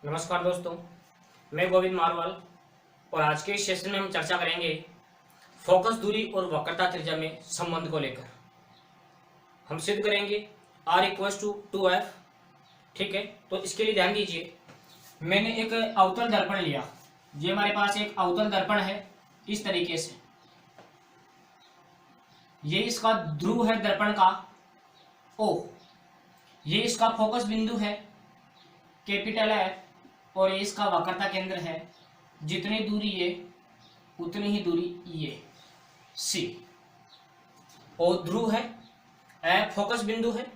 नमस्कार दोस्तों, मैं गोविंद मारवाल और आज के इस सेशन में हम चर्चा करेंगे फोकस दूरी और वक्रता त्रिज्या में संबंध को लेकर। हम सिद्ध करेंगे R इक्वल्स टू 2F। ठीक है, तो इसके लिए ध्यान दीजिए, मैंने एक अवतल दर्पण लिया। ये हमारे पास एक अवतल दर्पण है इस तरीके से। ये इसका ध्रुव है दर्पण का O। ये इसका फोकस बिंदु है कैपिटल F और ये इसका वक्रता केंद्र है। जितनी दूरी ये उतनी ही दूरी ये C। और ध्रुव है, F फोकस बिंदु है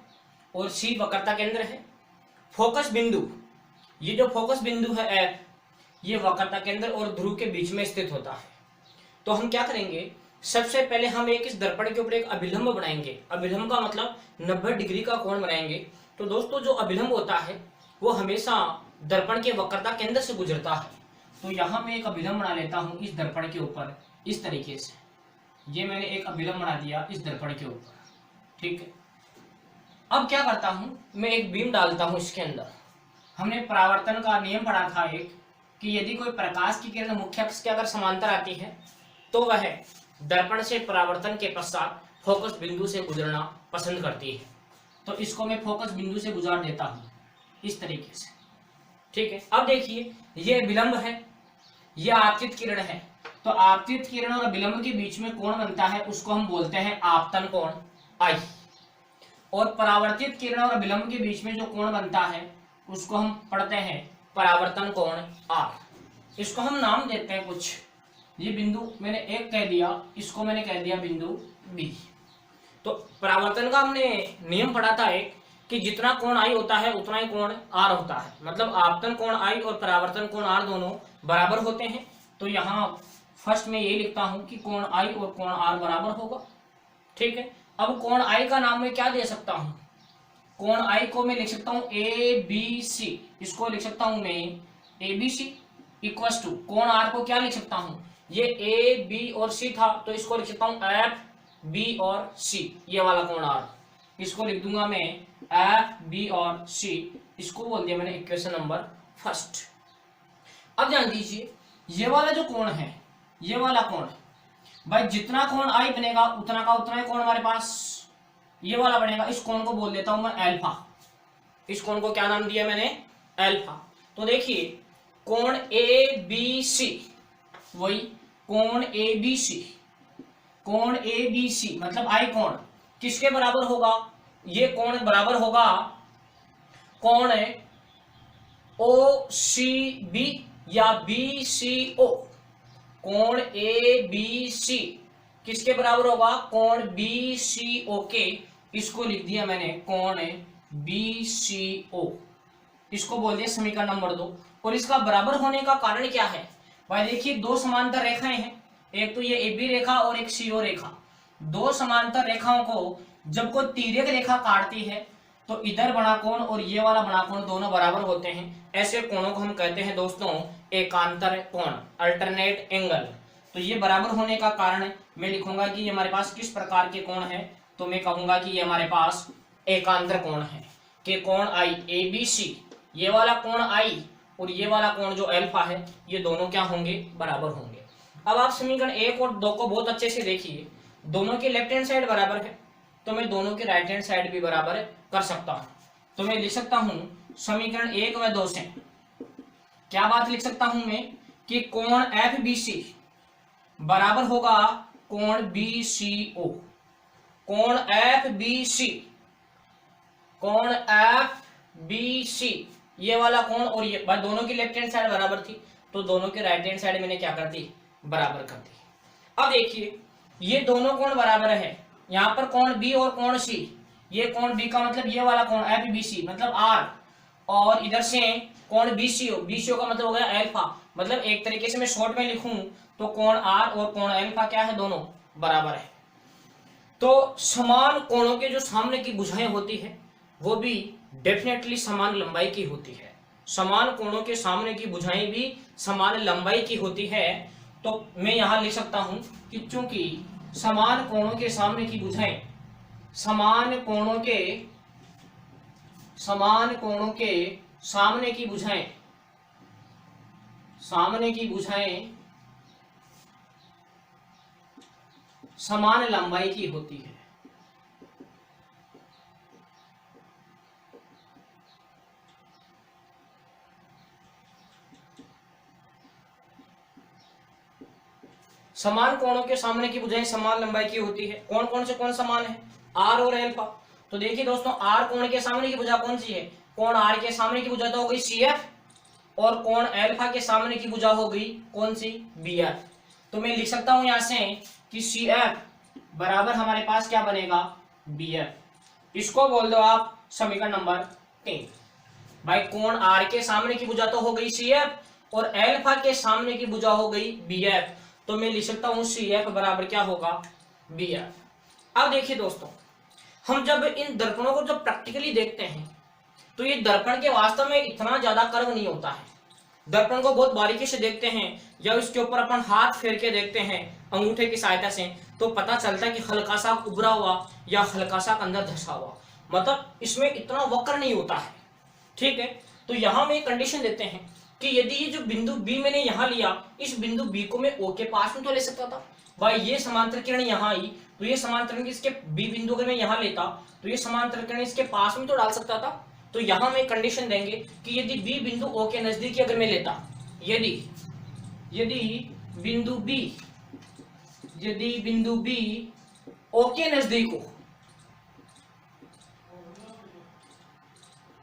और C वक्रता केंद्र है। फोकस बिंदु, ये जो फोकस बिंदु है F, ये वक्रता केंद्र और ध्रुव के बीच में स्थित होता है। तो हम क्या करेंगे, सबसे पहले हम इस दर्पण के ऊपर एक अभिलंब बनाएंगे। अभिलंब का मतलब 90 डिग्री का कोण बनाएंगे। तो दोस्तों, जो अभिलंब होता है वो हमेशा दर्पण के वक्रता केंद्र से गुजरता है। तो यहां मैं एक अभिलंब बना लेता हूं इस दर्पण के ऊपर इस तरीके से। ये मैंने एक अभिलंब बना दिया इस दर्पण के ऊपर। ठीक है, अब क्या करता हूं, मैं एक बीम डालता हूं इसके अंदर। हमने परावर्तन का नियम पढ़ा था एक, कि यदि कोई प्रकाश की किरण मुख्य अक्ष के अगर समांतर आती है तो वह दर्पण से परावर्तन के पश्चात फोकस बिंदु से गुजरना पसंद करती है। तो इसको मैं फोकस बिंदु से गुजार देता हूं इस तरीके से। ठीक है, अब देखिए, ये विलंब है, यह आपतित किरण है। तो आपतित किरण और विलंब के बीच में कोण बनता है, उसको हम बोलते हैं आपतन कोण I। और परावर्तित किरण और विलंब के बीच में जो कोण बनता है उसको हम पढ़ते हैं परावर्तन कोण R। इसको हम नाम देते हैं कुछ। ये बिंदु मैंने एक कह दिया, इसको मैंने कह दिया बिंदु B। तो परावर्तन का हमने नियम पढ़ा था एक, कि जितना कोण I होता है उतना ही कोण R होता है। मतलब आपतन कोण I और परावर्तन कोण R दोनों बराबर होते हैं। तो यहाँ फर्स्ट में यही लिखता हूं कि कोण I और कोण R बराबर होगा। ठीक है, अब कोण I का नाम मैं क्या दे सकता हूं, कोण I को मैं लिख सकता हूं ABC। इसको लिख सकता हूं मैं ABC इक्वल्स टू कोण R को क्या लिख सकता हूं, ये A B और C था तो इसको लिख सकता हूं F B और C। ये वाला कोण R, इसको लिख दूंगा मैं F B और C। इसको बोल दिया मैंने इक्वेशन नंबर फर्स्ट। अब ध्यान दीजिए, ये वाला जो कोण है, ये वाला कोण है भाई, जितना कोण I बनेगा उतना का उतना ही कोण हमारे पास ये वाला बनेगा। इस कोण को बोल देता हूं मैं अल्फा। इस कोण को क्या नाम दिया मैंने, अल्फा। तो देखिए, कोण ABC, वही कोण ABC, कोण ABC मतलब I कोण किसके बराबर होगा, ये कोण बराबर होगा कोण OCB या BCO। कोण ABC किसके बराबर होगा, कोण BCO के। इसको लिख दिया मैंने कोण BCO। इसको बोल दिया समीकरण नंबर 2। और इसका बराबर होने का कारण क्या है भाई, देखिए दो समांतर रेखाएं हैं, एक तो ये AB रेखा और एक CO रेखा। दो समांतर रेखाओं को जब कोई तिर्यक रेखा काटती है तो इधर बना कोण और ये वाला बना कोण दोनों बराबर होते हैं। ऐसे कोणों को हम कहते हैं दोस्तों एकांतर कोण, अल्टरनेट एंगल। तो ये बराबर होने का कारण मैं लिखूंगा कि ये हमारे पास किस प्रकार के कोण है, तो मैं कहूंगा कि ये हमारे पास एकांतर कोण है। कि कोण I ABC, ये वाला कोण I और ये वाला कोण जो अल्फा है, ये दोनों क्या होंगे, बराबर होंगे। अब आप समीकरण 1 और 2 को बहुत अच्छे से देखिए, दोनों की लेफ्ट हैंड साइड बराबर है तो मैं दोनों की राइट हैंड साइड भी बराबर कर सकता हूं। तो मैं लिख सकता हूं समीकरण 1 व 2 से क्या बात लिख सकता हूं मैं, कि कोण FBC बराबर होगा कोण BCO। कोण FBC, कोण FBC ये वाला कोण और ये दोनों की लेफ्ट हैंड साइड बराबर थी तो दोनों की राइट हैंड साइड मैंने क्या कर दी, बराबर कर दी। अब देखिए, ये दोनों कोण बराबर है। यहाँ पर कोण B और कोण C, ये कोण B का मतलब ये वाला कोण FBC मतलब R, और इधर से कोण BCO, BCO का मतलब हो गया अल्फा। मतलब एक तरीके से मैं शॉर्ट में लिखूं तो कोण R और कोण अल्फा क्या है, दोनों बराबर है। तो समान कोणों के जो सामने की भुजाएं होती है वो भी डेफिनेटली समान लंबाई की होती है। समान कोणों के सामने की भुजाएं भी समान लंबाई की होती है। तो मैं यहां लिख सकता हूं कि चूंकि समान कोणों के सामने की भुजाएं समान कोणों के सामने की भुजाएं सामने की भुजाएं समान लंबाई की होती है। समान कोणों के सामने की भुजाएं समान लंबाई की होती है। कौन कौन से कोण समान है? आर और एल्फा। तो देखिए दोस्तों, आर कोण के सामने की भुजा कौन सी है? कोण आर के सामने की भुजा तो हो गई सी एफ, और कोण एल्फा के सामने की भुजा हो गई कौन सी? B F. तो मैं लिख सकता हूं यहां से कि सी एफ बराबर हमारे पास क्या बनेगा? B F. इसको बोल दो आप समीकरण नंबर 3। भाई कोण आर के सामने की भुजा तो हो गई सी एफ, और एल्फा के सामने की भुजा हो गई बी एफ। तो मैं लिख सकता हूं सी एफ बराबर क्या होगा? B F. अब देखिए दोस्तों, हम जब इन दर्पणों को जब प्रैक्टिकली देखते हैं तो ये दर्पण के वास्तव में इतना ज्यादा कर्व नहीं होता है। दर्पण को बहुत बारीकी से देखते हैं या उसके ऊपर अपन हाथ फेर के देखते हैं अंगूठे की सहायता से, तो पता चलता है कि हल्का सा उभरा हुआ या हल्का सा अंदर धंसा हुआ, मतलब इसमें इतना वक्र नहीं होता है। ठीक है, तो यहां में कंडीशन देते हैं कि यदि ये जो बिंदु बी मैंने यहां लिया, इस बिंदु बी को मैं ओ के पास में तो ले सकता था। भाई ये समांतर किरण यहां आई तो ये समांतर किरण इसके बी बिंदु अगर मैं यहां लेता तो ये समांतर किरण इसके पास में तो डाल सकता था। तो यहां में कंडीशन देंगे कि यदि बी बिंदु ओ के नजदीक अगर मैं लेता, यदि बिंदु बी ओ के नजदीक हो,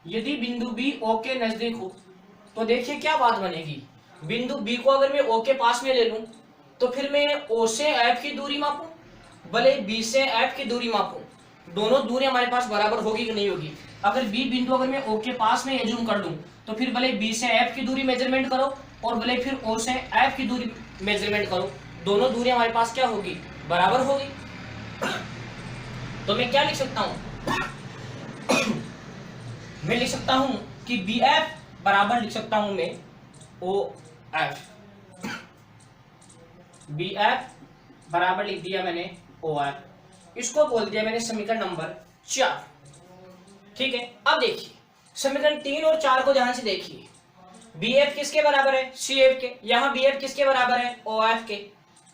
यदि बिंदु बी ओ के नजदीक हो, तो देखिए क्या बात बनेगी। बिंदु बी को अगर मैं ओ के पास में ले लूं तो फिर मैं ओ से एफ की दूरी मापूं, भले बी से एफ की दूरी मापूं, दोनों दूरी हमारे पास बराबर होगी कि नहीं होगी? अगर बी बिंदु अगर मैं ओ के पास में एज्यूम कर लूं तो फिर भले बी से एफ की दूरी मेजरमेंट करो और भले फिर ओ से एफ की दूरी मेजरमेंट करो, दोनों दूरी हमारे पास क्या होगी? बराबर होगी। तो मैं क्या लिख सकता हूं? मैं लिख सकता हूं कि बी एफ बराबर लिख सकता हूं मैं ओ एफ। बी एफ बराबर लिख दिया मैंने ओ एफ। इसको बोल दिया मैंने समीकरण नंबर 4। ठीक है, अब देखिए समीकरण 3 और 4 को ध्यान से देखिए। बी एफ किसके बराबर है? सी एफ के। यहाँ बी एफ किसके बराबर है? ओ एफ के।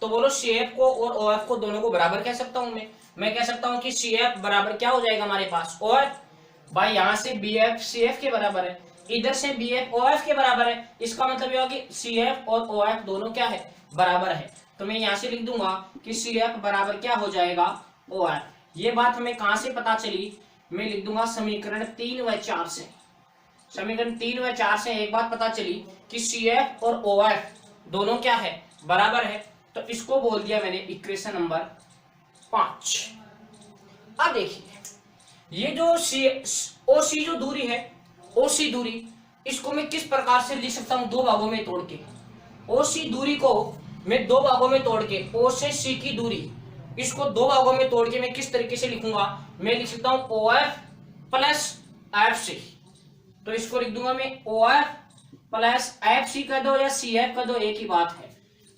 तो बोलो सी एफ को और ओ एफ को दोनों को बराबर कह सकता हूं मैं कह सकता हूं कि सी एफ बराबर क्या हो जाएगा हमारे पास? O F. भाई यहां से बी एफ सी एफ के बराबर है, इधर से बी एफ ओ एफ के बराबर है, इसका मतलब यह होगा कि सी एफ और ओ एफ दोनों क्या है? बराबर है। तो मैं यहां से लिख दूंगा कि सी एफ बराबर क्या हो जाएगा? O F. ये बात हमें कहां से पता चली? मैं लिख दूंगा समीकरण 3 व 4 से। समीकरण 3 व 4 से एक बात पता चली कि सी एफ और ओ एफ दोनों क्या है? बराबर है। तो इसको बोल दिया मैंने इक्वेशन नंबर 5। अब देखिए ये जो ओ सी जो दूरी है, ओ सी दूरी, इसको मैं किस प्रकार से लिख सकता हूं? दो भागों में तोड़ के। ओ सी दूरी को मैं दो भागों में तोड़ के, ओ से सी की दूरी, इसको दो भागों में तोड़ के मैं किस तरीके से लिखूंगा? मैं लिख सकता हूं O F plus F C. तो इसको लिख दूंगा मैं O F plus F C कर दो या सी एफ कर दो, एक ही बात है।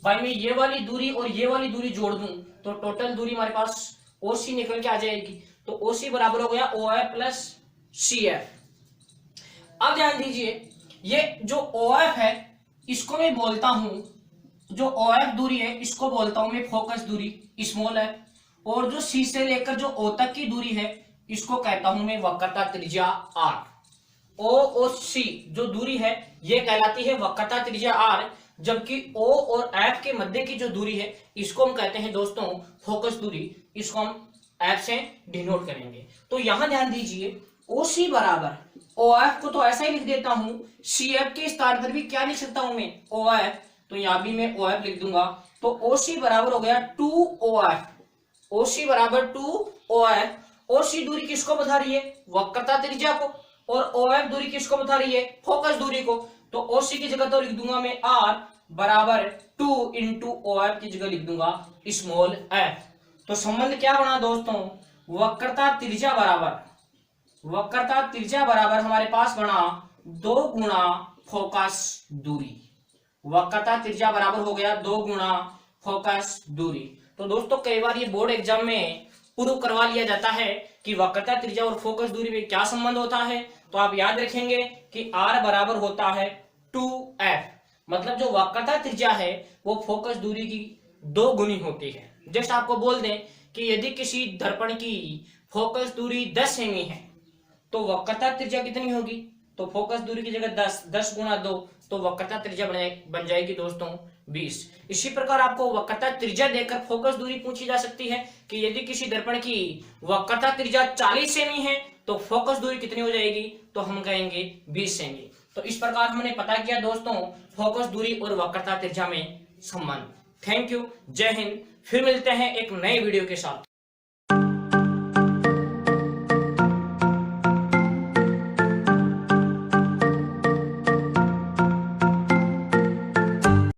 भाई मैं ये वाली दूरी और ये वाली दूरी जोड़ दूं तो टोटल दूरी हमारे पास ओ सी निकल के आ जाएगी। तो ओ सी बराबर हो गया O F plus C F. अब ध्यान दीजिए, ये जो ओ एफ है इसको मैं बोलता हूं, जो ओ एफ दूरी है इसको बोलता हूं मैं फोकस दूरी स्मॉल एफ, और जो सी से लेकर जो ओ तक की दूरी है इसको कहता हूं मैं वक्रता त्रिज्या आर। ओ और सी जो दूरी है ये कहलाती है वक्रता त्रिज्या आर, जबकि ओ और एफ के मध्य की जो दूरी है इसको हम कहते हैं दोस्तों फोकस दूरी। इसको हम एफ से डिनोट करेंगे। तो यहां ध्यान दीजिए, ओ सी बराबर ओ एफ को तो ऐसा ही लिख देता हूं, सी एफ के स्थान पर भी क्या लिख सकता हूं मैं? O F. तो यहां भी मैं ओ एफ लिख दूंगा। तो ओ सी बराबर हो गया 2 ओ एफ। ओ सी बराबर 2 ओ एफ। ओ सी दूरी किसको बता रही है? वक्रता त्रिज्या को। और ओ एफ दूरी किसको बता रही है? फोकस दूरी को। तो ओ सी की जगह तो लिख दूंगा मैं आर बराबर 2 इंटू ओ एफ की जगह लिख दूंगा स्मॉल एफ। तो संबंध क्या बना दोस्तों? वक्रता त्रिज्या बराबर हमारे पास बना 2 गुणा फोकस दूरी। वक्रता त्रिज्या बराबर हो गया 2 गुणा फोकस दूरी। तो दोस्तों कई बार ये बोर्ड एग्जाम में प्रूव करवा लिया जाता है कि वक्रता त्रिज्या और फोकस दूरी में क्या संबंध होता है। तो आप याद रखेंगे कि R बराबर होता है 2F। मतलब जो वक्रता त्रिज्या है वो फोकस दूरी की 2 गुनी होती है। जस्ट आपको बोल दें कि यदि किसी दर्पण की फोकस दूरी 10 सेमी है तो वक्रता त्रिज्या कितनी होगी, तो फोकस दूरी की जगह 10 गुणा 2, तो वक्रता त्रिज्या बन जाएगी दोस्तों 20। इसी प्रकार आपको वक्रता त्रिज्या देकर फोकस दूरी पूछी जा सकती है कि यदि किसी दर्पण की वक्रता त्रिज्या 40 सेमी है तो फोकस दूरी कितनी हो जाएगी, तो हम कहेंगे 20 सेमी। तो इस प्रकार हमने पता किया दोस्तों फोकस दूरी और वक्रता त्रिज्या में संबंध। थैंक यू, जय हिंद। फिर मिलते हैं एक नए वीडियो के साथ।